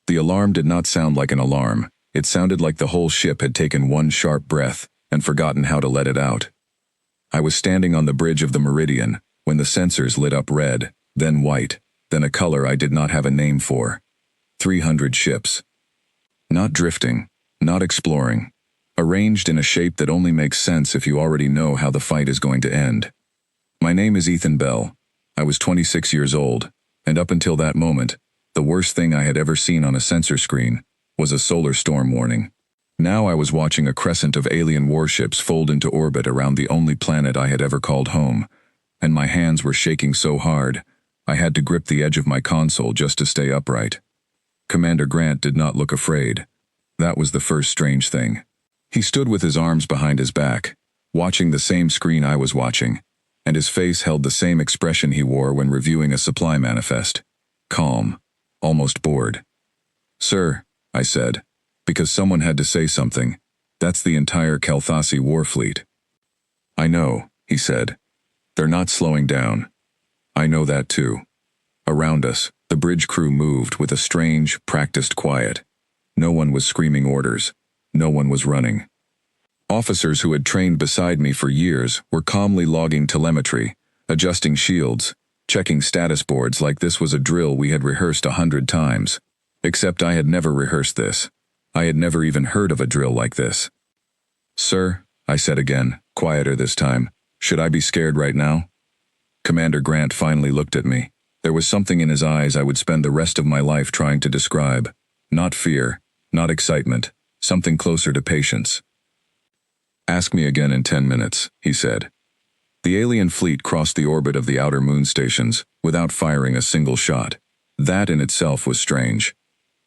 The alarm did not sound like an alarm. It sounded like the whole ship had taken one sharp breath and forgotten how to let it out. I was standing on the bridge of the Meridian when the sensors lit up red, then white, then a color I did not have a name for. 300 ships. Not drifting, not exploring. Arranged in a shape that only makes sense if you already know how the fight is going to end. My name is Ethan Bell. I was 26 years old, and up until that moment, the worst thing I had ever seen on a sensor screen was a solar storm warning. Now I was watching a crescent of alien warships fold into orbit around the only planet I had ever called home, and my hands were shaking so hard, I had to grip the edge of my console just to stay upright. Commander Grant did not look afraid. That was the first strange thing. He stood with his arms behind his back, watching the same screen I was watching, and his face held the same expression he wore when reviewing a supply manifest. Calm, almost bored. "Sir," I said, because someone had to say something, "that's the entire Calthasi war fleet." "I know," he said. "They're not slowing down." "I know that too." Around us, the bridge crew moved with a strange, practiced quiet. No one was screaming orders. No one was running. Officers who had trained beside me for years were calmly logging telemetry, adjusting shields, checking status boards like this was a drill we had rehearsed 100 times. Except I had never rehearsed this. I had never even heard of a drill like this. "Sir," I said again, quieter this time, "should I be scared right now?" Commander Grant finally looked at me. There was something in his eyes I would spend the rest of my life trying to describe. Not fear, not excitement, something closer to patience. "Ask me again in 10 minutes, he said. The alien fleet crossed the orbit of the outer moon stations without firing a single shot. That in itself was strange.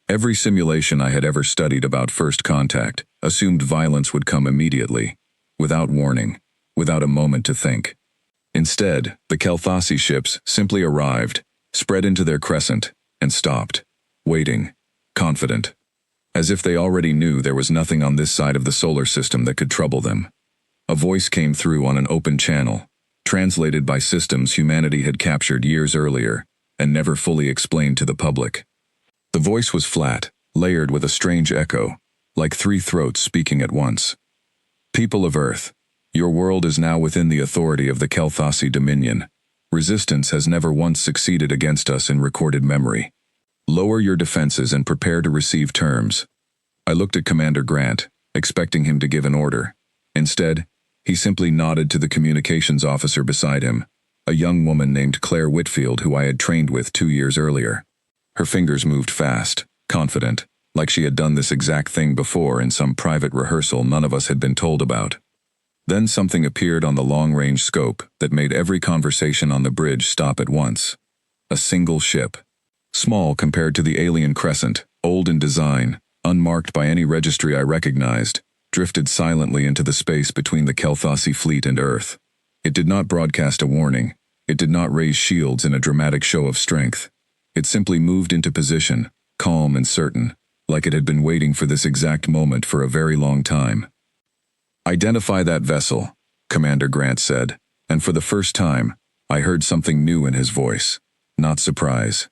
Every simulation I had ever studied about first contact assumed violence would come immediately, without warning, without a moment to think. Instead, the Calthasi ships simply arrived, spread into their crescent, and stopped, waiting, confident, as if they already knew there was nothing on this side of the solar system that could trouble them. A voice came through on an open channel, translated by systems humanity had captured years earlier and never fully explained to the public. The voice was flat, layered with a strange echo, like 3 throats speaking at once. "People of Earth, your world is now within the authority of the Calthasi Dominion. Resistance has never once succeeded against us in recorded memory. Lower your defenses and prepare to receive terms." I looked at Commander Grant, expecting him to give an order. Instead, he simply nodded to the communications officer beside him, a young woman named Claire Whitfield who I had trained with 2 years earlier. Her fingers moved fast, confident, like she had done this exact thing before in some private rehearsal none of us had been told about. Then something appeared on the long-range scope that made every conversation on the bridge stop at once. A single ship. Small compared to the alien crescent, old in design, unmarked by any registry I recognized, drifted silently into the space between the Calthasi fleet and Earth. It did not broadcast a warning. It did not raise shields in a dramatic show of strength. It simply moved into position, calm and certain, like it had been waiting for this exact moment for a very long time. "Identify that vessel," Commander Grant said, and for the first time, I heard something new in his voice. Not surprise.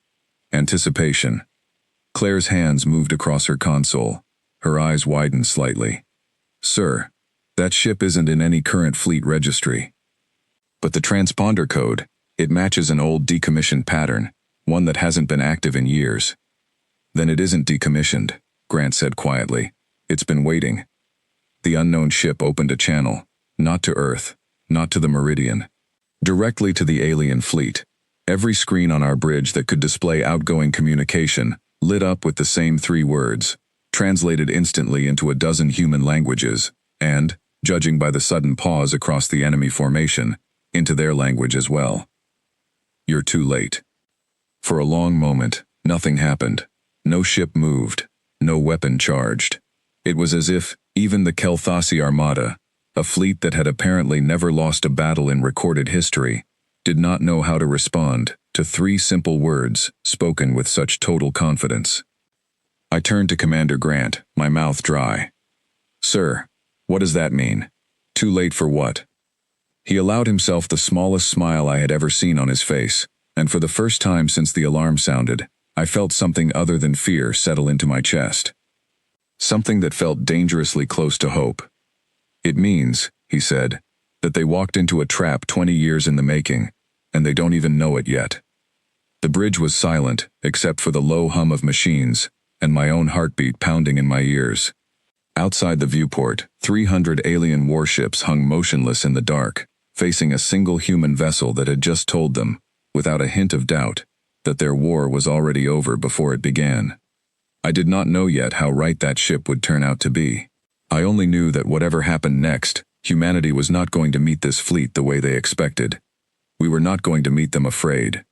Anticipation. Claire's hands moved across her console. Her eyes widened slightly. "Sir, that ship isn't in any current fleet registry. But the transponder code, it matches an old decommissioned pattern, one that hasn't been active in years." "Then it isn't decommissioned," Grant said quietly. "It's been waiting." The unknown ship opened a channel, not to Earth, not to the Meridian, directly to the alien fleet. Every screen on our bridge that could display outgoing communication lit up with the same 3 words, translated instantly into a dozen human languages, and, judging by the sudden pause across the enemy formation, into their language as well. "You're too late." For a long moment, nothing happened. No ship moved, no weapon charged. It was as if even the Calthasi Armada, a fleet that had apparently never lost a battle in recorded history, did not know how to respond to 3 simple words spoken with such total confidence. I turned to Commander Grant, my mouth dry. "Sir, what does that mean? Too late for what?" He allowed himself the smallest smile I had ever seen on his face, and for the first time since the alarm sounded, I felt something other than fear settle into my chest. Something that felt dangerously close to hope. "It means," he said, "that they walked into a trap 20 years in the making, and they don't even know it yet." The bridge was silent, except for the low hum of machines, and my own heartbeat pounding in my ears. Outside the viewport, 300 alien warships hung motionless in the dark, facing a single human vessel that had just told them, without a hint of doubt, that their war was already over before it began. I did not know yet how right that ship would turn out to be. I only knew that whatever happened next, humanity was not going to meet this fleet the way they expected. We were not going to meet them afraid.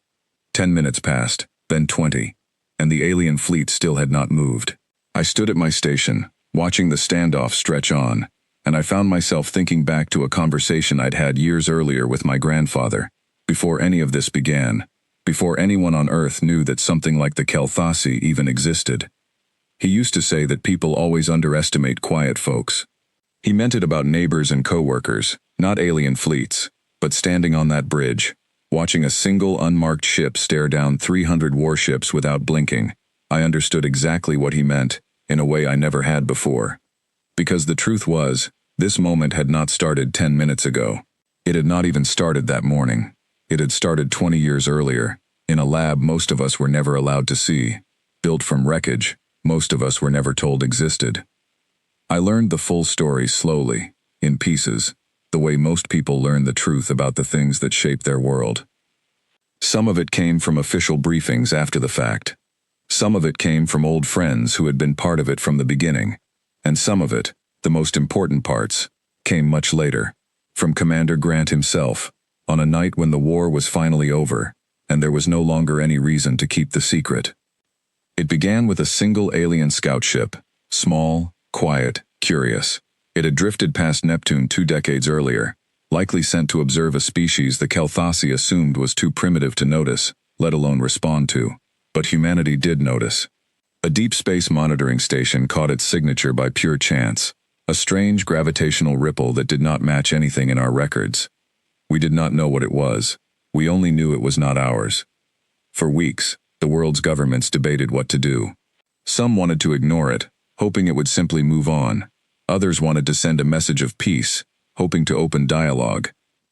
10 minutes passed, then 20, and the alien fleet still had not moved. I stood at my station, watching the standoff stretch on, and I found myself thinking back to a conversation I'd had years earlier with my grandfather, before any of this began, before anyone on Earth knew that something like the Kelthasi even existed. He used to say that people always underestimate quiet folks. He meant it about neighbors and co-workers, not alien fleets, but standing on that bridge, watching a single unmarked ship stare down 300 warships without blinking, I understood exactly what he meant, in a way I never had before. Because the truth was, this moment had not started 10 minutes ago. It had not even started that morning. It had started 20 years earlier, in a lab most of us were never allowed to see, built from wreckage most of us were never told existed. I learned the full story slowly, in pieces, the way most people learn the truth about the things that shape their world. Some of it came from official briefings after the fact. Some of it came from old friends who had been part of it from the beginning, and some of it, the most important parts, came much later, from Commander Grant himself, on a night when the war was finally over, and there was no longer any reason to keep the secret. It began with a single alien scout ship, small, quiet, curious. It had drifted past Neptune 2 decades earlier, likely sent to observe a species the Kelthasi assumed was too primitive to notice, let alone respond to. But humanity did notice. A deep space monitoring station caught its signature by pure chance, a strange gravitational ripple that did not match anything in our records. We did not know what it was. We only knew it was not ours. For weeks, the world's governments debated what to do. Some wanted to ignore it, hoping it would simply move on. Others wanted to send a message of peace, hoping to open dialogue.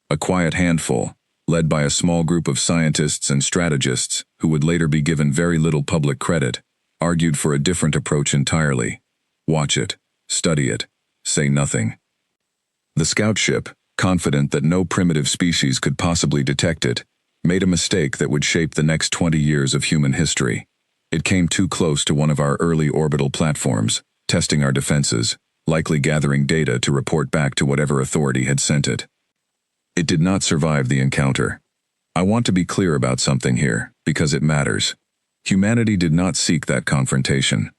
A quiet handful, led by a small group of scientists and strategists who would later be given very little public credit, argued for a different approach entirely. Watch it, study it, say nothing. The scout ship, confident that no primitive species could possibly detect it, made a mistake that would shape the next 20 years of human history. It came too close to one of our early orbital platforms, testing our defenses, likely gathering data to report back to whatever authority had sent it. It did not survive the encounter. I want to be clear about something here, because it matters. Humanity did not seek that confrontation.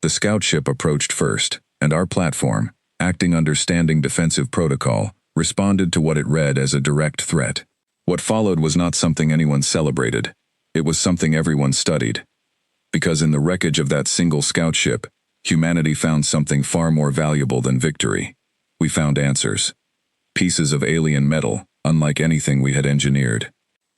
The scout ship approached first, and our platform, acting under standing defensive protocol, responded to what it read as a direct threat. What followed was not something anyone celebrated. It was something everyone studied. Because in the wreckage of that single scout ship, humanity found something far more valuable than victory. We found answers. Pieces of alien metal, unlike anything we had engineered.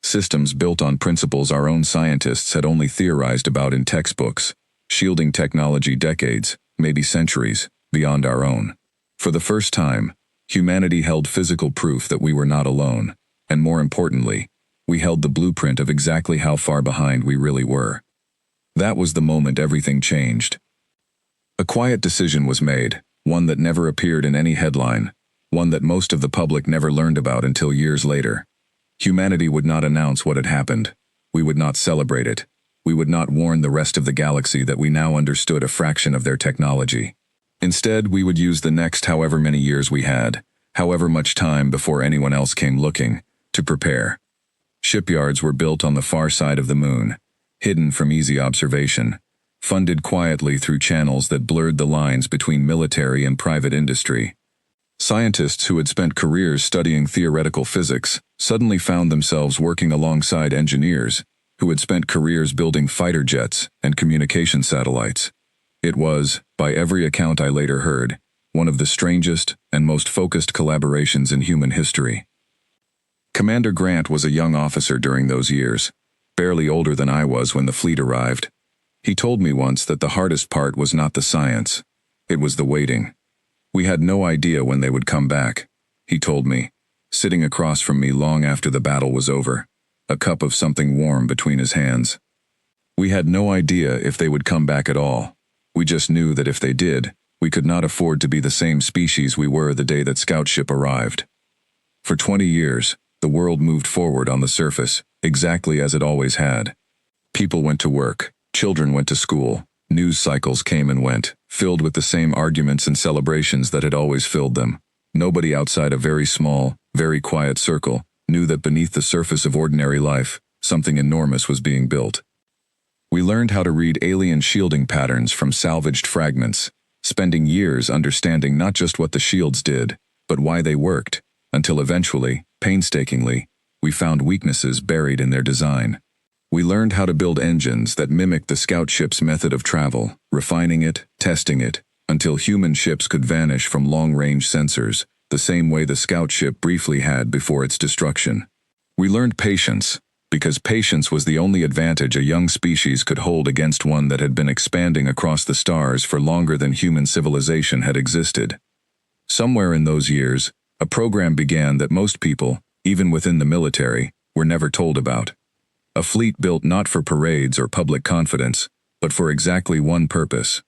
Systems built on principles our own scientists had only theorized about in textbooks, shielding technology decades, maybe centuries, beyond our own. For the first time, humanity held physical proof that we were not alone, and more importantly, we held the blueprint of exactly how far behind we really were. That was the moment everything changed. A quiet decision was made, one that never appeared in any headline, one that most of the public never learned about until years later. Humanity would not announce what had happened. We would not celebrate it. We would not warn the rest of the galaxy that we now understood a fraction of their technology. Instead, we would use the next however many years we had, however much time before anyone else came looking, to prepare. Shipyards were built on the far side of the moon, hidden from easy observation, funded quietly through channels that blurred the lines between military and private industry. Scientists who had spent careers studying theoretical physics suddenly found themselves working alongside engineers who had spent careers building fighter jets and communication satellites. It was, by every account I later heard, one of the strangest and most focused collaborations in human history. Commander Grant was a young officer during those years, barely older than I was when the fleet arrived, He told me once that the hardest part was not the science. It was the waiting. We had no idea when they would come back, he told me, sitting across from me long after the battle was over, a cup of something warm between his hands. We had no idea if they would come back at all. We just knew that if they did, we could not afford to be the same species we were the day that scout ship arrived. For 20 years, the world moved forward on the surface, exactly as it always had. People went to work, children went to school, news cycles came and went, filled with the same arguments and celebrations that had always filled them. Nobody outside a very small, very quiet circle knew that beneath the surface of ordinary life, something enormous was being built. We learned how to read alien shielding patterns from salvaged fragments, spending years understanding not just what the shields did, but why they worked, until eventually, painstakingly, we found weaknesses buried in their design. We learned how to build engines that mimicked the scout ship's method of travel, refining it, testing it, until human ships could vanish from long-range sensors, the same way the scout ship briefly had before its destruction. We learned patience, because patience was the only advantage a young species could hold against one that had been expanding across the stars for longer than human civilization had existed. Somewhere in those years, a program began that most people, even within the military, were never told about. A fleet built not for parades or public confidence, but for exactly one purpose.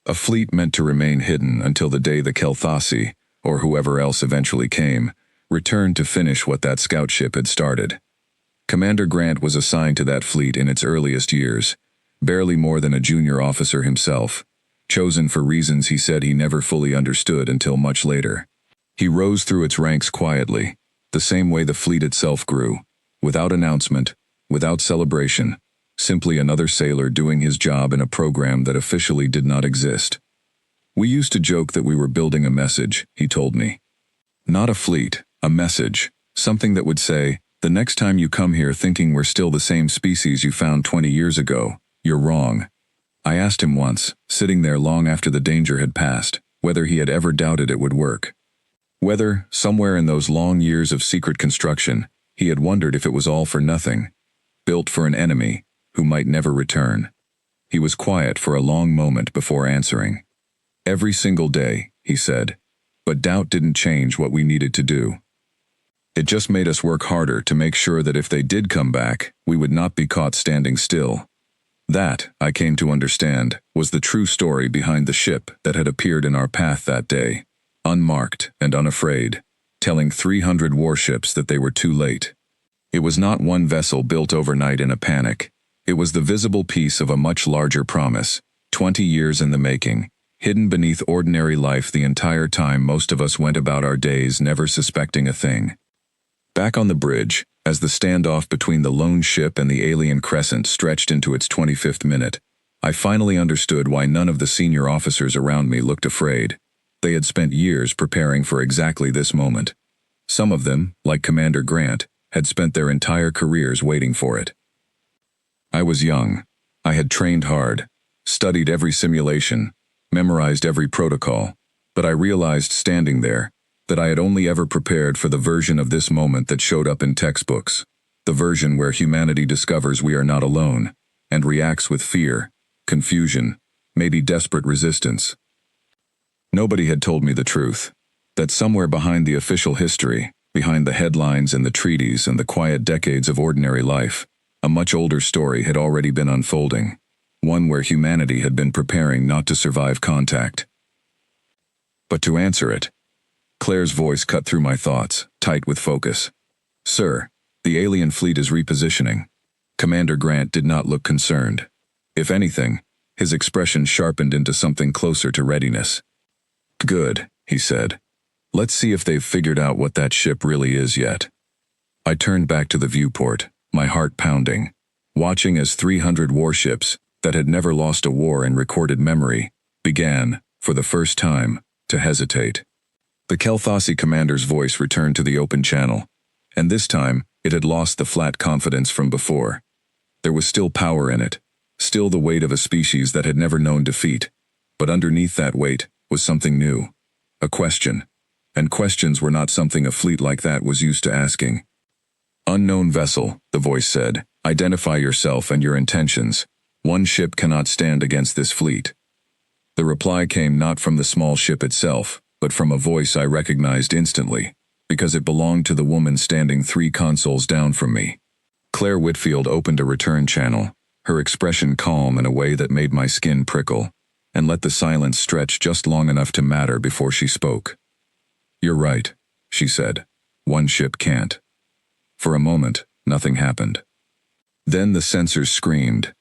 A fleet meant to remain hidden until the day the Kelthasi, or whoever else eventually came, returned to finish what that scout ship had started. Commander Grant was assigned to that fleet in its earliest years, barely more than a junior officer himself, chosen for reasons he said he never fully understood until much later. He rose through its ranks quietly, the same way the fleet itself grew, without announcement, without celebration, simply another sailor doing his job in a program that officially did not exist. We used to joke that we were building a message, he told me. Not a fleet, a message, something that would say, the next time you come here thinking we're still the same species you found 20 years ago, you're wrong. I asked him once, sitting there long after the danger had passed, whether he had ever doubted it would work. Whether, somewhere in those long years of secret construction, he had wondered if it was all for nothing, built for an enemy who might never return. He was quiet for a long moment before answering. Every single day, he said, but doubt didn't change what we needed to do. It just made us work harder to make sure that if they did come back, we would not be caught standing still. That, I came to understand, was the true story behind the ship that had appeared in our path that day, unmarked and unafraid, telling 300 warships that they were too late. It was not one vessel built overnight in a panic. It was the visible piece of a much larger promise, 20 years in the making, hidden beneath ordinary life the entire time most of us went about our days never suspecting a thing. Back on the bridge, as the standoff between the lone ship and the alien crescent stretched into its 25th minute, I finally understood why none of the senior officers around me looked afraid. They had spent years preparing for exactly this moment. Some of them, like Commander Grant, had spent their entire careers waiting for it. I was young. I had trained hard, studied every simulation, memorized every protocol, but I realized standing there that I had only ever prepared for the version of this moment that showed up in textbooks, the version where humanity discovers we are not alone, and reacts with fear, confusion, maybe desperate resistance. Nobody had told me the truth, that somewhere behind the official history, behind the headlines and the treaties and the quiet decades of ordinary life, a much older story had already been unfolding, one where humanity had been preparing not to survive contact, but to answer it. Claire's voice cut through my thoughts, tight with focus. Sir, the alien fleet is repositioning. Commander Grant did not look concerned. If anything, his expression sharpened into something closer to readiness. Good, he said. Let's see if they've figured out what that ship really is yet. I turned back to the viewport, my heart pounding, watching as 300 warships, that had never lost a war in recorded memory, began, for the first time, to hesitate. The Kelthasi commander's voice returned to the open channel, and this time, it had lost the flat confidence from before. There was still power in it, still the weight of a species that had never known defeat, but underneath that weight was something new, a question, and questions were not something a fleet like that was used to asking. Unknown vessel, the voice said, identify yourself and your intentions. One ship cannot stand against this fleet. The reply came not from the small ship itself, but from a voice I recognized instantly, because it belonged to the woman standing 3 consoles down from me. Claire Whitfield opened a return channel, her expression calm in a way that made my skin prickle, and let the silence stretch just long enough to matter before she spoke. "You're right," she said. "One ship can't." For a moment, nothing happened. Then the sensors screamed.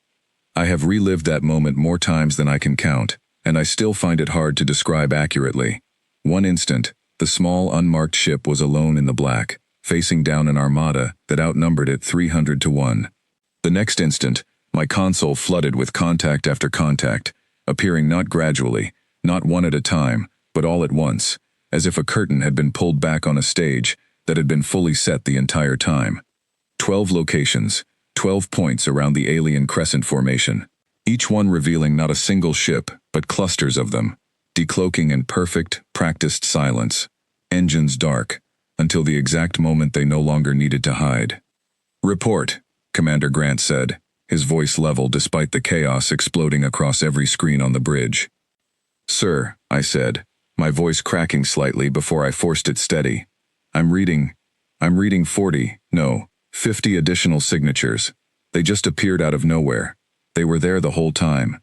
I have relived that moment more times than I can count, and I still find it hard to describe accurately. One instant, the small unmarked ship was alone in the black, facing down an armada that outnumbered it 300 to 1. The next instant, my console flooded with contact after contact, appearing not gradually, not one at a time, but all at once, as if a curtain had been pulled back on a stage that had been fully set the entire time. 12 locations, 12 points around the alien crescent formation, each one revealing not a single ship, but clusters of them, decloaking in perfect, practiced silence, engines dark, until the exact moment they no longer needed to hide. "Report," Commander Grant said, his voice level despite the chaos exploding across every screen on the bridge. "Sir," I said, my voice cracking slightly before I forced it steady. I'm reading 40, no, 50 additional signatures. They just appeared out of nowhere. They were there the whole time."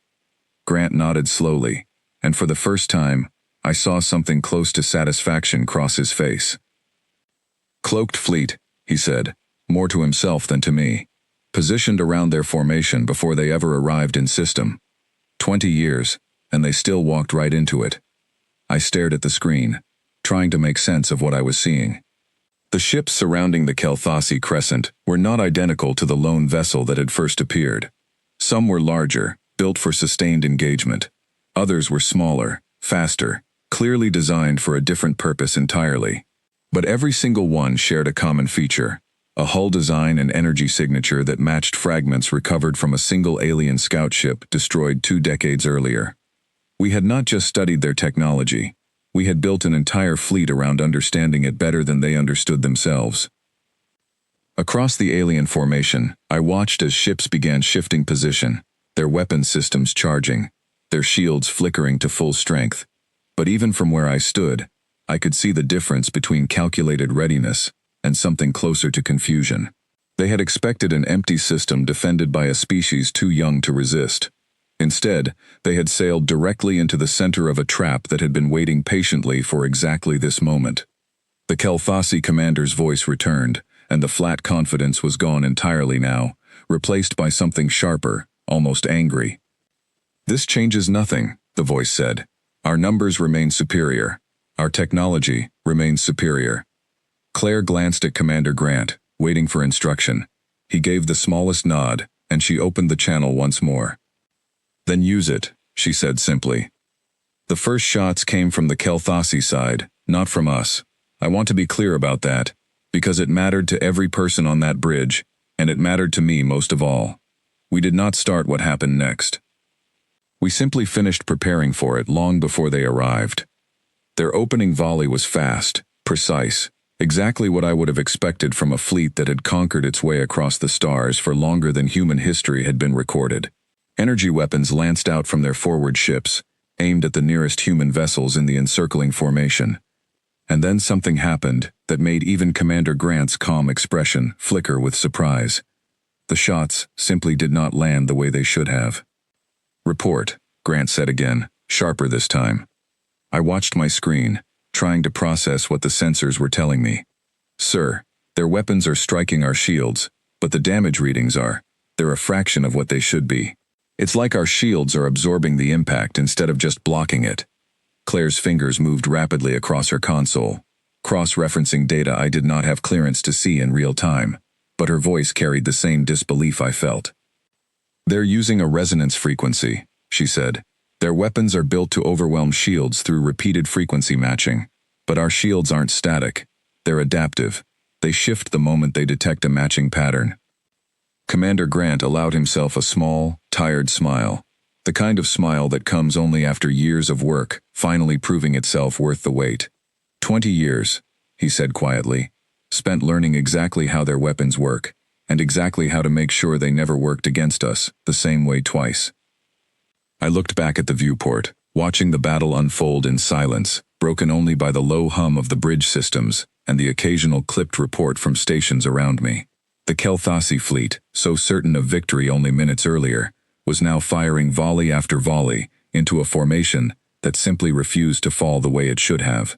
Grant nodded slowly, and for the first time, I saw something close to satisfaction cross his face. "Cloaked fleet," he said, more to himself than to me, "positioned around their formation before they ever arrived in system. 20 years, and they still walked right into it." I stared at the screen, trying to make sense of what I was seeing. The ships surrounding the Kelthasi crescent were not identical to the lone vessel that had first appeared. Some were larger, built for sustained engagement. Others were smaller, faster, clearly designed for a different purpose entirely. But every single one shared a common feature, a hull design and energy signature that matched fragments recovered from a single alien scout ship destroyed 2 decades earlier. We had not just studied their technology, we had built an entire fleet around understanding it better than they understood themselves. Across the alien formation, I watched as ships began shifting position, their weapon systems charging, their shields flickering to full strength. But even from where I stood, I could see the difference between calculated readiness and something closer to confusion. They had expected an empty system defended by a species too young to resist. Instead, they had sailed directly into the center of a trap that had been waiting patiently for exactly this moment. The Kelthasi commander's voice returned, and the flat confidence was gone entirely now, replaced by something sharper, almost angry. "This changes nothing," the voice said. "Our numbers remain superior. Our technology remains superior." Claire glanced at Commander Grant, waiting for instruction. He gave the smallest nod, and she opened the channel once more. "Then use it," she said simply. "The first shots came from the Kelthasi side, not from us. I want to be clear about that, because it mattered to every person on that bridge, and it mattered to me most of all. We did not start what happened next. We simply finished preparing for it long before they arrived. Their opening volley was fast, precise, exactly what I would have expected from a fleet that had conquered its way across the stars for longer than human history had been recorded. Energy weapons lanced out from their forward ships, aimed at the nearest human vessels in the encircling formation. And then something happened that made even Commander Grant's calm expression flicker with surprise. The shots simply did not land the way they should have. "Report," Grant said again, sharper this time. I watched my screen, trying to process what the sensors were telling me. "Sir, their weapons are striking our shields, but the damage readings they're a fraction of what they should be. It's like our shields are absorbing the impact instead of just blocking it." Claire's fingers moved rapidly across her console, cross-referencing data I did not have clearance to see in real time, but her voice carried the same disbelief I felt. "They're using a resonance frequency," she said. "Their weapons are built to overwhelm shields through repeated frequency matching. But our shields aren't static. They're adaptive. They shift the moment they detect a matching pattern." Commander Grant allowed himself a small, tired smile, the kind of smile that comes only after years of work, finally proving itself worth the wait. 20 years, he said quietly, spent learning exactly how their weapons work, and exactly how to make sure they never worked against us the same way twice. I looked back at the viewport, watching the battle unfold in silence, broken only by the low hum of the bridge systems and the occasional clipped report from stations around me. The Kelthasi fleet, so certain of victory only minutes earlier, was now firing volley after volley into a formation that simply refused to fall the way it should have.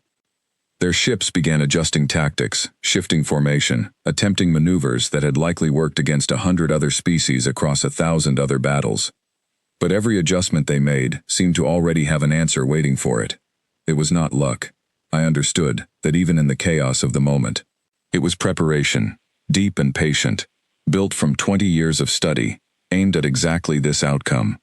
Their ships began adjusting tactics, shifting formation, attempting maneuvers that had likely worked against 100 other species across 1,000 other battles. But every adjustment they made seemed to already have an answer waiting for it. It was not luck. I understood that even in the chaos of the moment, it was preparation, deep and patient, built from 20 years of study, aimed at exactly this outcome.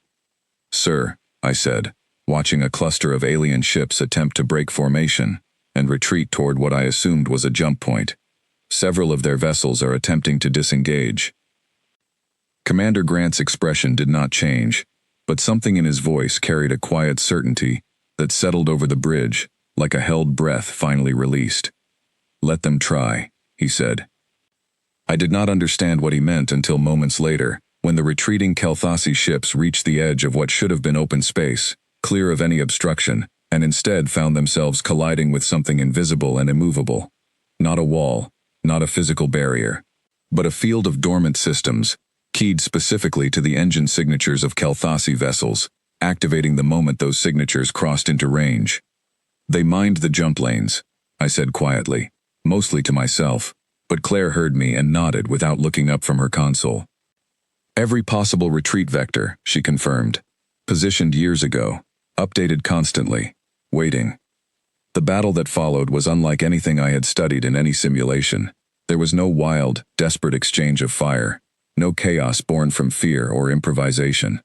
"Sir," I said, watching a cluster of alien ships attempt to break formation and retreat toward what I assumed was a jump point. "Several of their vessels are attempting to disengage." Commander Grant's expression did not change, but something in his voice carried a quiet certainty that settled over the bridge, like a held breath finally released. "Let them try," he said. I did not understand what he meant until moments later, when the retreating Kelthasi ships reached the edge of what should have been open space, clear of any obstruction, and instead found themselves colliding with something invisible and immovable. Not a wall, not a physical barrier, but a field of dormant systems, keyed specifically to the engine signatures of Kelthasi vessels, activating the moment those signatures crossed into range. "They mined the jump lanes," I said quietly, mostly to myself, but Claire heard me and nodded without looking up from her console. "Every possible retreat vector," she confirmed. "Positioned years ago, updated constantly, waiting." The battle that followed was unlike anything I had studied in any simulation. There was no wild, desperate exchange of fire, no chaos born from fear or improvisation.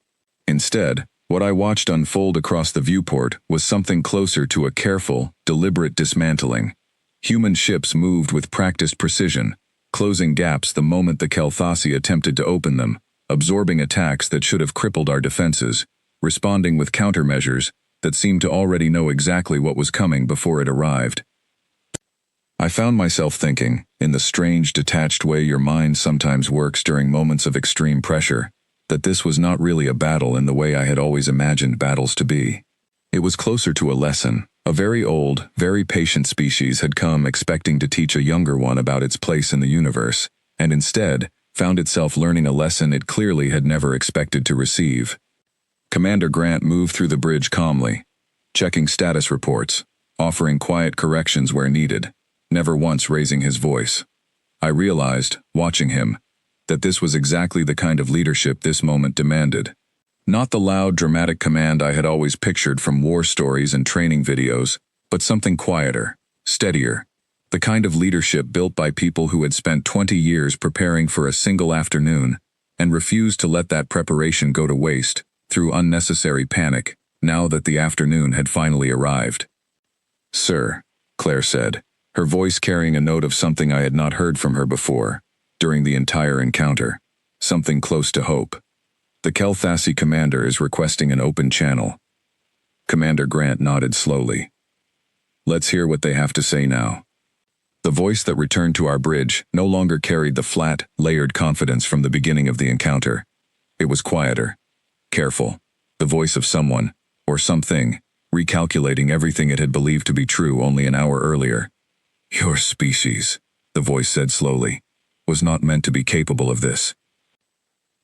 Instead, what I watched unfold across the viewport was something closer to a careful, deliberate dismantling. Human ships moved with practiced precision, closing gaps the moment the Kelthasi attempted to open them, absorbing attacks that should have crippled our defenses, responding with countermeasures that seemed to already know exactly what was coming before it arrived. I found myself thinking, in the strange, detached way your mind sometimes works during moments of extreme pressure, that this was not really a battle in the way I had always imagined battles to be. It was closer to a lesson. A very old, very patient species had come expecting to teach a younger one about its place in the universe, and instead found itself learning a lesson it clearly had never expected to receive. Commander Grant moved through the bridge calmly, checking status reports, offering quiet corrections where needed, never once raising his voice. I realized, watching him, that this was exactly the kind of leadership this moment demanded. Not the loud, dramatic command I had always pictured from war stories and training videos, but something quieter, steadier, the kind of leadership built by people who had spent 20 years preparing for a single afternoon and refused to let that preparation go to waste through unnecessary panic now that the afternoon had finally arrived. "Sir," Claire said, her voice carrying a note of something I had not heard from her before during the entire encounter, something close to hope. "The Kelthasi commander is requesting an open channel." Commander Grant nodded slowly. "Let's hear what they have to say now." The voice that returned to our bridge no longer carried the flat, layered confidence from the beginning of the encounter. It was quieter, careful, the voice of someone, or something, recalculating everything it had believed to be true only an hour earlier. "Your species," the voice said slowly, "was not meant to be capable of this."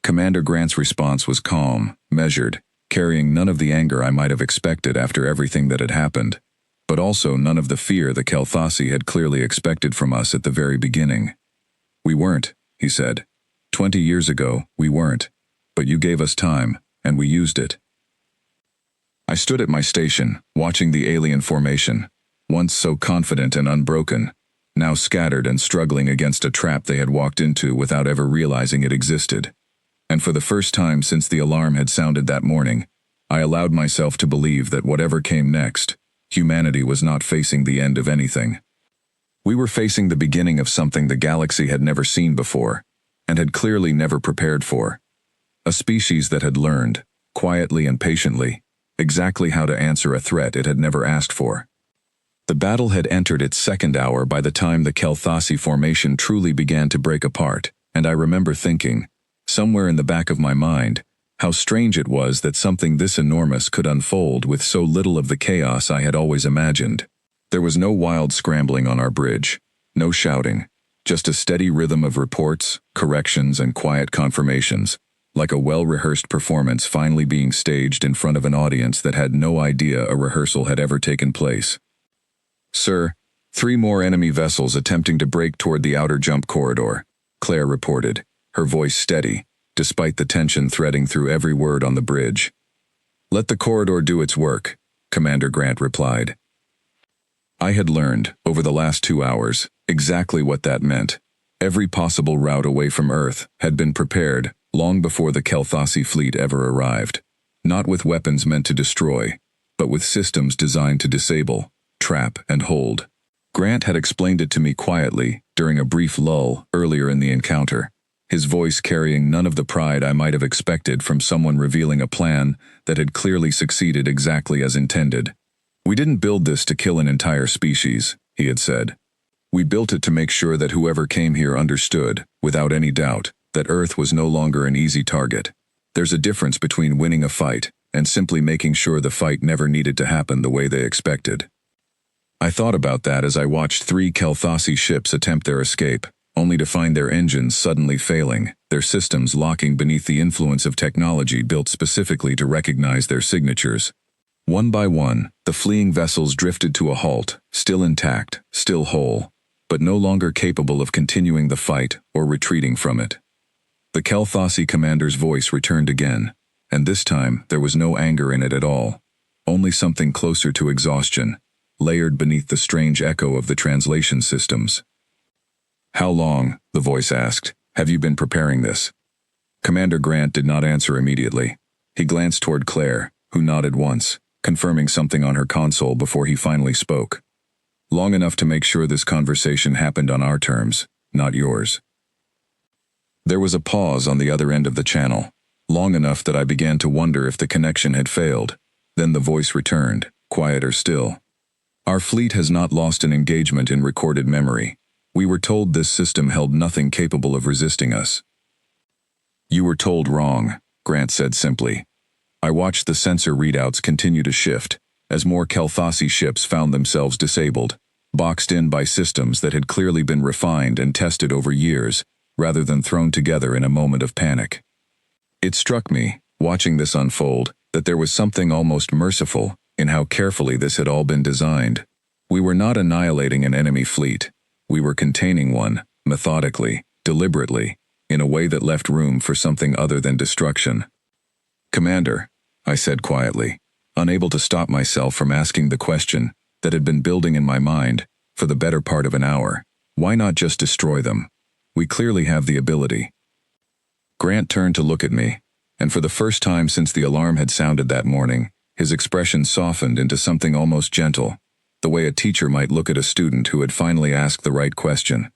Commander Grant's response was calm, measured, carrying none of the anger I might have expected after everything that had happened, but also none of the fear the Kelthasi had clearly expected from us at the very beginning. "We weren't," he said. 20 years ago, we weren't, but you gave us time, and we used it." I stood at my station, watching the alien formation, once so confident and unbroken, now scattered and struggling against a trap they had walked into without ever realizing it existed. And for the first time since the alarm had sounded that morning, I allowed myself to believe that whatever came next, humanity was not facing the end of anything. We were facing the beginning of something the galaxy had never seen before, and had clearly never prepared for. A species that had learned, quietly and patiently, exactly how to answer a threat it had never asked for. The battle had entered its second hour by the time the Kelthasi formation truly began to break apart, And I remember thinking, somewhere in the back of my mind, how strange it was that something this enormous could unfold with so little of the chaos I had always imagined. There was no wild scrambling on our bridge, no shouting, just a steady rhythm of reports, corrections, and quiet confirmations, like a well-rehearsed performance finally being staged in front of an audience that had no idea a rehearsal had ever taken place. "Sir, 3 more enemy vessels attempting to break toward the outer jump corridor," Claire reported, her voice steady, despite the tension threading through every word on the bridge. "Let the corridor do its work," Commander Grant replied. I had learned, over the last 2 hours, exactly what that meant. Every possible route away from Earth had been prepared long before the Kelthasi fleet ever arrived, not with weapons meant to destroy, but with systems designed to disable, trap, and hold. Grant had explained it to me quietly during a brief lull earlier in the encounter, his voice carrying none of the pride I might have expected from someone revealing a plan that had clearly succeeded exactly as intended. "We didn't build this to kill an entire species," he had said. "We built it to make sure that whoever came here understood, without any doubt, that Earth was no longer an easy target. There's a difference between winning a fight and simply making sure the fight never needed to happen the way they expected." I thought about that as I watched 3 Kelthasi ships attempt their escape, only to find their engines suddenly failing, their systems locking beneath the influence of technology built specifically to recognize their signatures. One by one, the fleeing vessels drifted to a halt, still intact, still whole, but no longer capable of continuing the fight or retreating from it. The Kelthasi commander's voice returned again, and this time there was no anger in it at all, only something closer to exhaustion, layered beneath the strange echo of the translation systems. "How long," the voice asked, "have you been preparing this?" Commander Grant did not answer immediately. He glanced toward Claire, who nodded once, confirming something on her console before he finally spoke. "Long enough to make sure this conversation happened on our terms, not yours." There was a pause on the other end of the channel, long enough that I began to wonder if the connection had failed. Then the voice returned, quieter still. "Our fleet has not lost an engagement in recorded memory. We were told this system held nothing capable of resisting us." "You were told wrong," Grant said simply. I watched the sensor readouts continue to shift, as more Kelthasi ships found themselves disabled, boxed in by systems that had clearly been refined and tested over years, rather than thrown together in a moment of panic. It struck me, watching this unfold, that there was something almost merciful in how carefully this had all been designed. We were not annihilating an enemy fleet. We were containing one, methodically, deliberately, in a way that left room for something other than destruction. "Commander," I said quietly, unable to stop myself from asking the question that had been building in my mind for the better part of an hour. "Why not just destroy them? We clearly have the ability." Grant turned to look at me, and for the first time since the alarm had sounded that morning, his expression softened into something almost gentle, the way a teacher might look at a student who had finally asked the right question.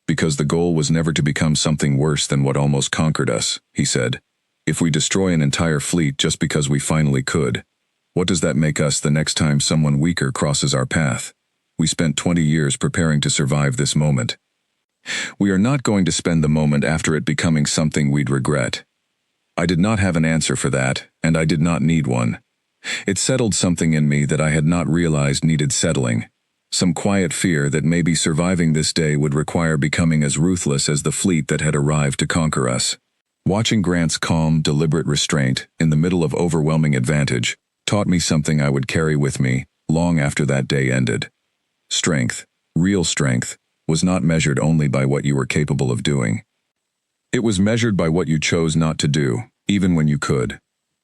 "Because the goal was never to become something worse than what almost conquered us," he said. "If we destroy an entire fleet just because we finally could, what does that make us the next time someone weaker crosses our path? We spent 20 years preparing to survive this moment. We are not going to spend the moment after it becoming something we'd regret." I did not have an answer for that, and I did not need one. It settled something in me that I had not realized needed settling, some quiet fear that maybe surviving this day would require becoming as ruthless as the fleet that had arrived to conquer us. Watching Grant's calm, deliberate restraint in the middle of overwhelming advantage taught me something I would carry with me long after that day ended. Strength, real strength, was not measured only by what you were capable of doing. It was measured by what you chose not to do, even when you could.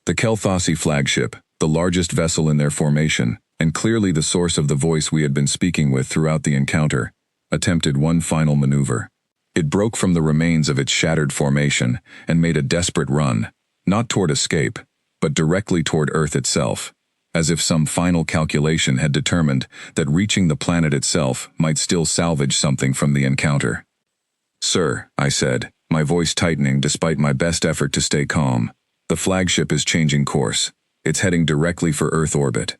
The Kelthasi flagship, the largest vessel in their formation, and clearly the source of the voice we had been speaking with throughout the encounter, attempted one final maneuver. It broke from the remains of its shattered formation and made a desperate run, not toward escape, but directly toward Earth itself, as if some final calculation had determined that reaching the planet itself might still salvage something from the encounter. "Sir," I said, my voice tightening despite my best effort to stay calm, "the flagship is changing course. It's heading directly for Earth orbit."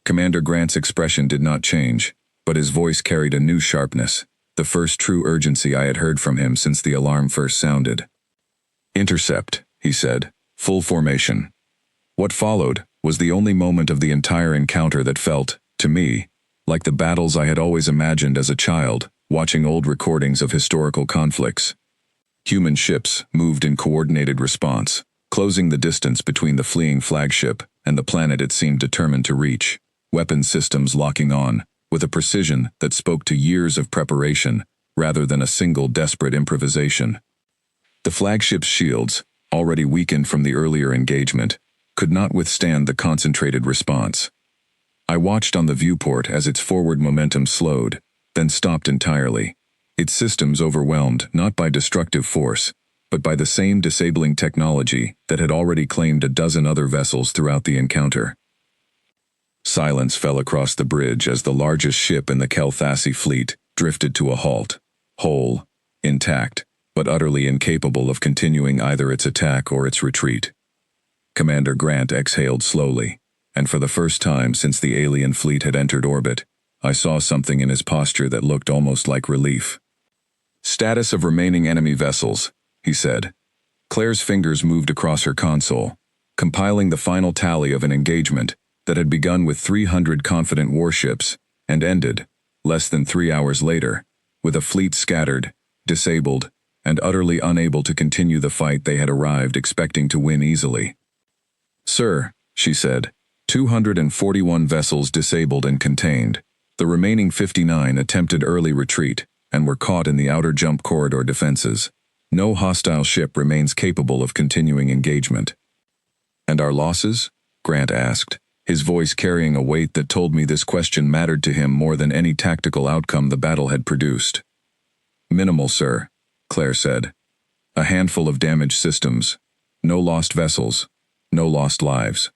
Commander Grant's expression did not change, but his voice carried a new sharpness, the first true urgency I had heard from him since the alarm first sounded. "Intercept," he said, "full formation." What followed was the only moment of the entire encounter that felt, to me, like the battles I had always imagined as a child, watching old recordings of historical conflicts. Human ships moved in coordinated response, closing the distance between the fleeing flagship and the planet it seemed determined to reach, weapon systems locking on, with a precision that spoke to years of preparation rather than a single desperate improvisation. The flagship's shields, already weakened from the earlier engagement, could not withstand the concentrated response. I watched on the viewport as its forward momentum slowed, then stopped entirely, its systems overwhelmed not by destructive force, but by the same disabling technology that had already claimed a dozen other vessels throughout the encounter. Silence fell across the bridge as the largest ship in the Kelthasi fleet drifted to a halt, whole, intact, but utterly incapable of continuing either its attack or its retreat. Commander Grant exhaled slowly, and for the first time since the alien fleet had entered orbit, I saw something in his posture that looked almost like relief. "Status of remaining enemy vessels," he said. Claire's fingers moved across her console, compiling the final tally of an engagement that had begun with 300 confident warships and ended, less than 3 hours later, with a fleet scattered, disabled, and utterly unable to continue the fight they had arrived expecting to win easily. "Sir," she said, 241 vessels disabled and contained. The remaining 59 attempted early retreat and were caught in the outer jump corridor defenses. No hostile ship remains capable of continuing engagement." "And our losses?" Grant asked, his voice carrying a weight that told me this question mattered to him more than any tactical outcome the battle had produced. "Minimal, sir," Claire said. "A handful of damaged systems. No lost vessels. No lost lives."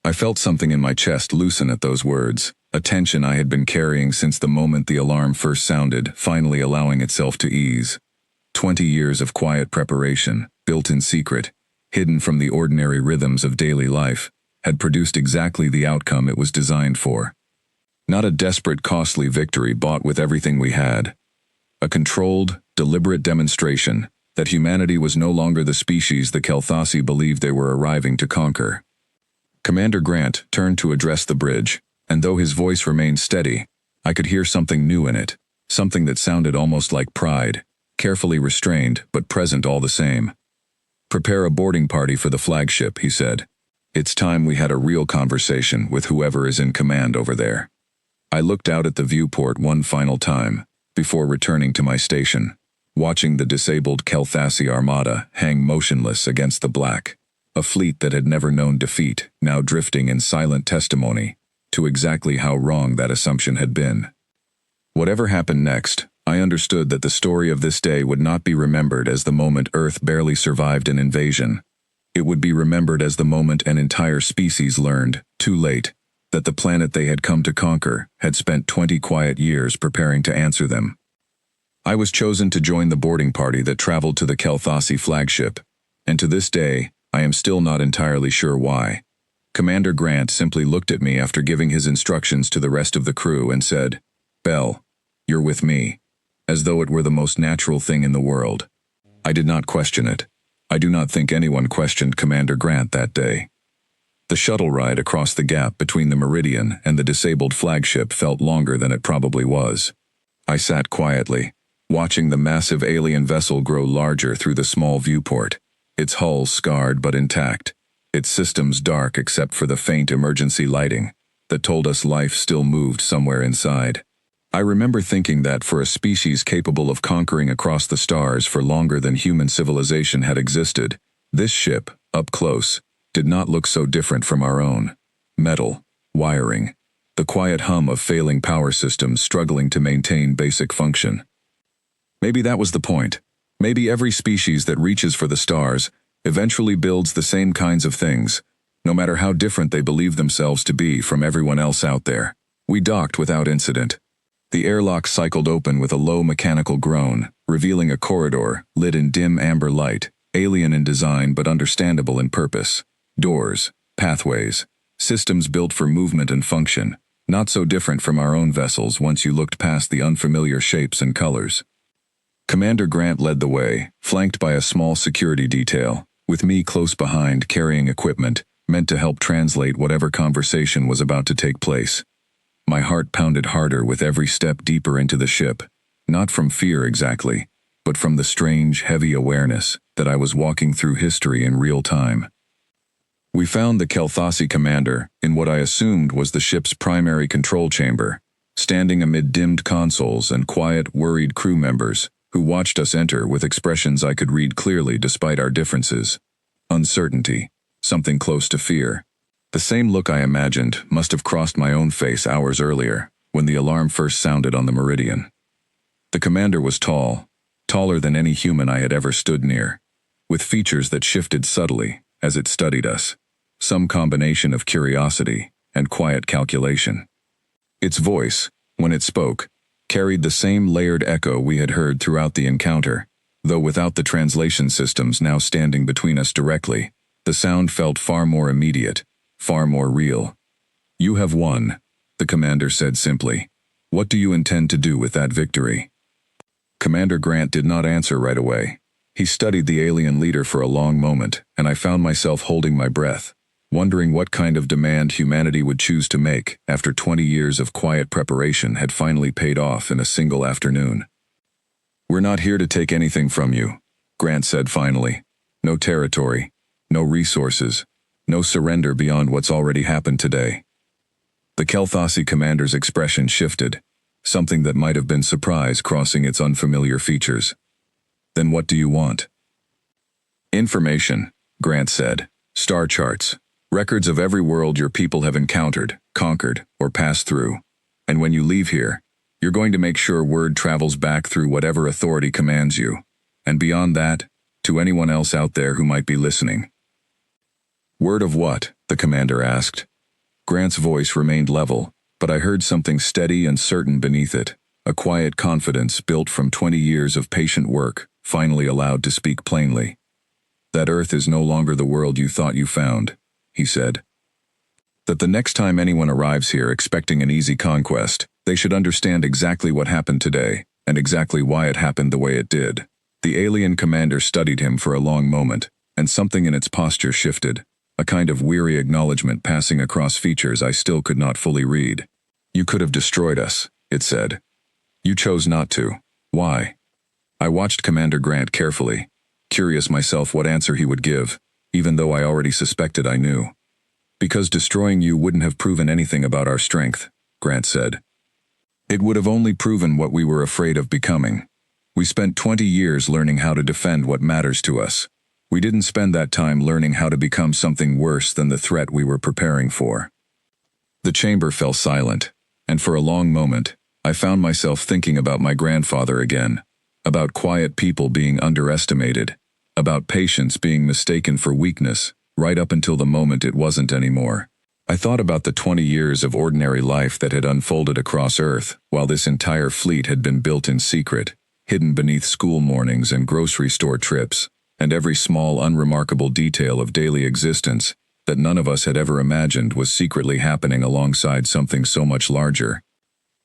I felt something in my chest loosen at those words, a tension I had been carrying since the moment the alarm first sounded, finally allowing itself to ease. 20 years of quiet preparation, built in secret, hidden from the ordinary rhythms of daily life, had produced exactly the outcome it was designed for. Not a desperate, costly victory bought with everything we had. A controlled, deliberate demonstration that humanity was no longer the species the Kelthasi believed they were arriving to conquer. Commander Grant turned to address the bridge, and though his voice remained steady, I could hear something new in it, something that sounded almost like pride, carefully restrained but present all the same. "Prepare a boarding party for the flagship," he said. "It's time we had a real conversation with whoever is in command over there." I looked out at the viewport one final time, before returning to my station, watching the disabled Kelthasi armada hang motionless against the black, a fleet that had never known defeat, now drifting in silent testimony to exactly how wrong that assumption had been. Whatever happened next, I understood that the story of this day would not be remembered as the moment Earth barely survived an invasion. It would be remembered as the moment an entire species learned, too late, that the planet they had come to conquer had spent 20 quiet years preparing to answer them. I was chosen to join the boarding party that traveled to the Kelthasi flagship, and to this day, I am still not entirely sure why. Commander Grant simply looked at me after giving his instructions to the rest of the crew and said, "Bell, you're with me," as though it were the most natural thing in the world. I did not question it. I do not think anyone questioned Commander Grant that day. The shuttle ride across the gap between the Meridian and the disabled flagship felt longer than it probably was. I sat quietly, watching the massive alien vessel grow larger through the small viewport, its hull scarred but intact, its systems dark except for the faint emergency lighting that told us life still moved somewhere inside. I remember thinking that for a species capable of conquering across the stars for longer than human civilization had existed, this ship, up close, did not look so different from our own. Metal, wiring, the quiet hum of failing power systems struggling to maintain basic function. Maybe that was the point. Maybe every species that reaches for the stars eventually builds the same kinds of things, no matter how different they believe themselves to be from everyone else out there. We docked without incident. The airlock cycled open with a low mechanical groan, revealing a corridor lit in dim amber light, alien in design but understandable in purpose. Doors, pathways, systems built for movement and function, not so different from our own vessels once you looked past the unfamiliar shapes and colors. Commander Grant led the way, flanked by a small security detail, with me close behind carrying equipment meant to help translate whatever conversation was about to take place. My heart pounded harder with every step deeper into the ship, not from fear exactly, but from the strange, heavy awareness that I was walking through history in real time. We found the Kelthasi commander in what I assumed was the ship's primary control chamber, standing amid dimmed consoles and quiet, worried crew members who watched us enter with expressions I could read clearly despite our differences. Uncertainty, something close to fear. The same look I imagined must have crossed my own face hours earlier, when the alarm first sounded on the meridian. The commander was tall, taller than any human I had ever stood near, with features that shifted subtly as it studied us. Some combination of curiosity and quiet calculation. Its voice, when it spoke, carried the same layered echo we had heard throughout the encounter, though without the translation systems now standing between us directly, the sound felt far more immediate, far more real. "You have won," the commander said simply. "What do you intend to do with that victory?" Commander Grant did not answer right away. He studied the alien leader for a long moment, and I found myself holding my breath, wondering what kind of demand humanity would choose to make after 20 years of quiet preparation had finally paid off in a single afternoon. "We're not here to take anything from you," Grant said finally. "No territory, no resources, no surrender beyond what's already happened today." The Kelthasi commander's expression shifted, something that might have been surprise crossing its unfamiliar features. "Then what do you want?" "Information," Grant said. "Star charts. Records of every world your people have encountered, conquered, or passed through. And when you leave here, you're going to make sure word travels back through whatever authority commands you. And beyond that, to anyone else out there who might be listening." "Word of what?" the commander asked. Grant's voice remained level, but I heard something steady and certain beneath it, a quiet confidence built from 20 years of patient work, finally allowed to speak plainly. "That Earth is no longer the world you thought you found," he said. "That the next time anyone arrives here expecting an easy conquest, they should understand exactly what happened today, and exactly why it happened the way it did." The alien commander studied him for a long moment, and something in its posture shifted, a kind of weary acknowledgement passing across features I still could not fully read. "You could have destroyed us," it said. "You chose not to. Why?" I watched Commander Grant carefully, curious myself what answer he would give, even though I already suspected I knew. "Because destroying you wouldn't have proven anything about our strength," Grant said. "It would have only proven what we were afraid of becoming. We spent 20 years learning how to defend what matters to us. We didn't spend that time learning how to become something worse than the threat we were preparing for." The chamber fell silent, and for a long moment, I found myself thinking about my grandfather again, about quiet people being underestimated, about patience being mistaken for weakness, right up until the moment it wasn't anymore. I thought about the 20 years of ordinary life that had unfolded across Earth, while this entire fleet had been built in secret, hidden beneath school mornings and grocery store trips, and every small, unremarkable detail of daily existence that none of us had ever imagined was secretly happening alongside something so much larger.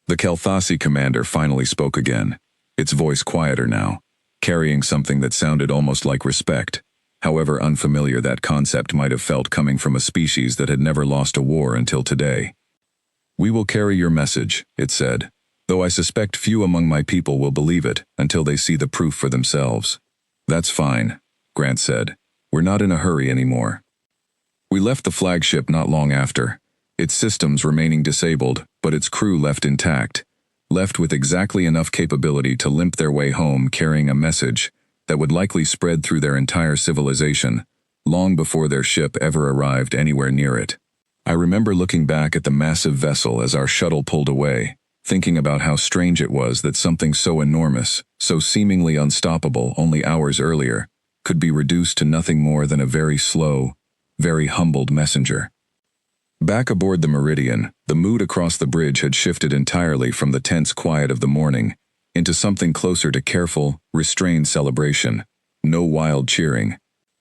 The Kelthasi commander finally spoke again, its voice quieter now, carrying something that sounded almost like respect, however unfamiliar that concept might have felt coming from a species that had never lost a war until today. "We will carry your message," it said, "though I suspect few among my people will believe it until they see the proof for themselves." "That's fine," Grant said. "We're not in a hurry anymore." We left the flagship not long after, its systems remaining disabled, but its crew left intact, left with exactly enough capability to limp their way home carrying a message that would likely spread through their entire civilization, long before their ship ever arrived anywhere near it. I remember looking back at the massive vessel as our shuttle pulled away, thinking about how strange it was that something so enormous, so seemingly unstoppable only hours earlier, could be reduced to nothing more than a very slow, very humbled messenger. Back aboard the Meridian, the mood across the bridge had shifted entirely from the tense quiet of the morning into something closer to careful, restrained celebration. No wild cheering,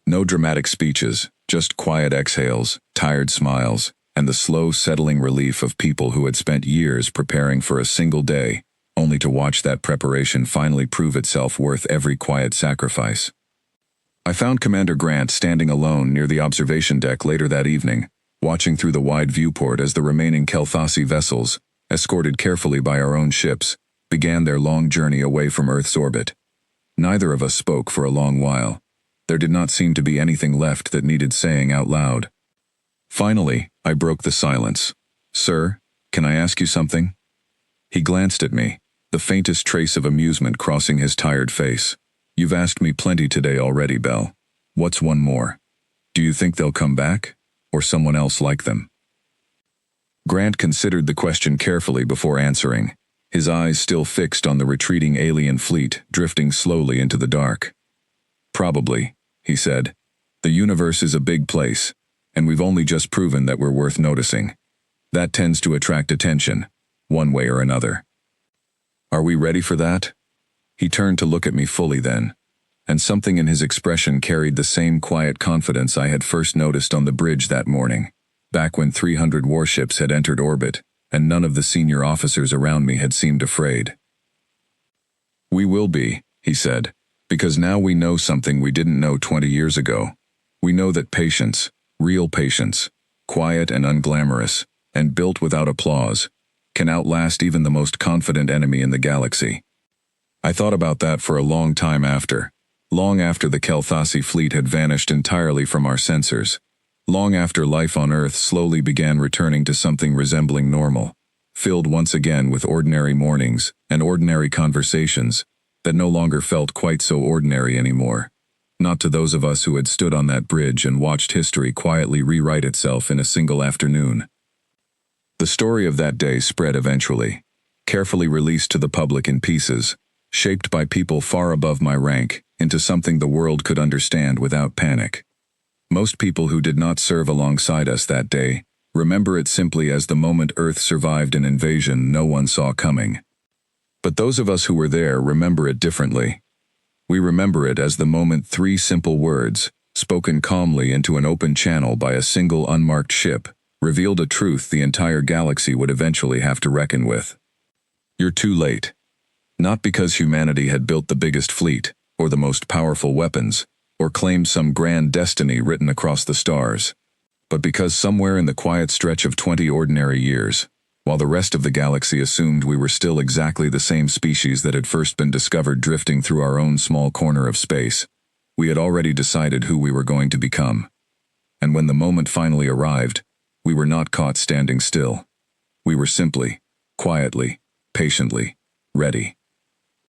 no dramatic speeches, just quiet exhales, tired smiles, and the slow settling relief of people who had spent years preparing for a single day, only to watch that preparation finally prove itself worth every quiet sacrifice. I found Commander Grant standing alone near the observation deck later that evening, watching through the wide viewport as the remaining Kelthasi vessels, escorted carefully by our own ships, began their long journey away from Earth's orbit. Neither of us spoke for a long while. There did not seem to be anything left that needed saying out loud. Finally, I broke the silence. "Sir, can I ask you something?" He glanced at me, the faintest trace of amusement crossing his tired face. "You've asked me plenty today already, Belle. What's one more? Do you think they'll come back? Or someone else like them?" Grant considered the question carefully before answering, his eyes still fixed on the retreating alien fleet drifting slowly into the dark. "Probably," he said. "The universe is a big place, and we've only just proven that we're worth noticing. That tends to attract attention, one way or another. Are we ready for that?" He turned to look at me fully then, and something in his expression carried the same quiet confidence I had first noticed on the bridge that morning, back when 300 warships had entered orbit, and none of the senior officers around me had seemed afraid. "We will be," he said, "because now we know something we didn't know 20 years ago. We know that patience, real patience, quiet and unglamorous, and built without applause, can outlast even the most confident enemy in the galaxy." I thought about that for a long time after, long after the Kelthasi fleet had vanished entirely from our sensors, long after life on Earth slowly began returning to something resembling normal, filled once again with ordinary mornings and ordinary conversations that no longer felt quite so ordinary anymore, not to those of us who had stood on that bridge and watched history quietly rewrite itself in a single afternoon. The story of that day spread eventually, carefully released to the public in pieces, shaped by people far above my rank, into something the world could understand without panic. Most people who did not serve alongside us that day remember it simply as the moment Earth survived an invasion no one saw coming. But those of us who were there remember it differently. We remember it as the moment 3 simple words, spoken calmly into an open channel by a single unmarked ship, revealed a truth the entire galaxy would eventually have to reckon with. "You're too late." Not because humanity had built the biggest fleet, or the most powerful weapons, or claimed some grand destiny written across the stars, but because somewhere in the quiet stretch of 20 ordinary years, while the rest of the galaxy assumed we were still exactly the same species that had first been discovered drifting through our own small corner of space, we had already decided who we were going to become. And when the moment finally arrived, we were not caught standing still. We were simply, quietly, patiently, ready.